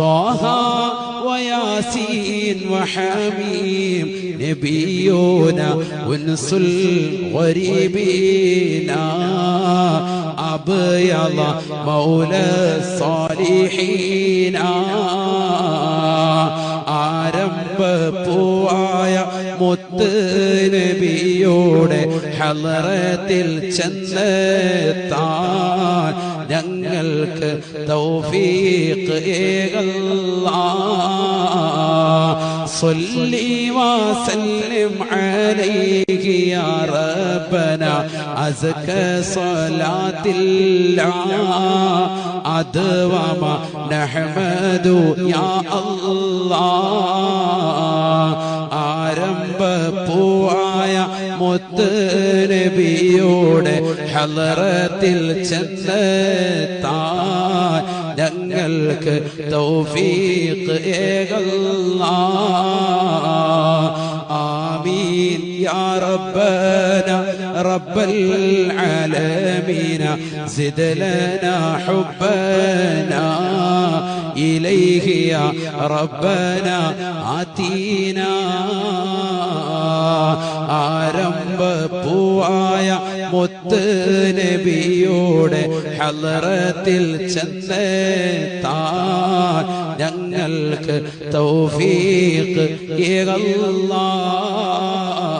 طه وياسين وحميم نبينا ونس الغريبين أبيض مولى الصالحين ആരംഭപ്പൂവായ മുത്ത് നബിയുടെ ഹളറത്തിൽ ചെന്നെത്താൻ ഞങ്ങൾക്ക് തൗഫീഖ് ഏകല്ലാഹ് صلي وسلم عليه يا ربنا أزكى صلاة الله أدوم نحمد يا الله ആരംഭപ്പൂവായ മുത്ത് നബിയുടെ ഹളറത്തിൽ ചെന്നെത്താൻ ഞങ്ങൾക്ക് തൗഫീഖ് ഏകല്ലാഹ് ആമീൻ യാ റബ്ബനാ റബ്ബൽ ആലമീൻ സിദ് ലനാ ഹുബ്ബനാ ഇലൈഹി യാ റബ്ബനാ ആതീനാ ആരംഭപ്പൂവായ മുത്ത് നബിയുടെ ഹളറത്തിൽ ചെന്നെത്താൻ ഞങ്ങൾക്ക് തൗഫീഖ് ഏകല്ലാഹ്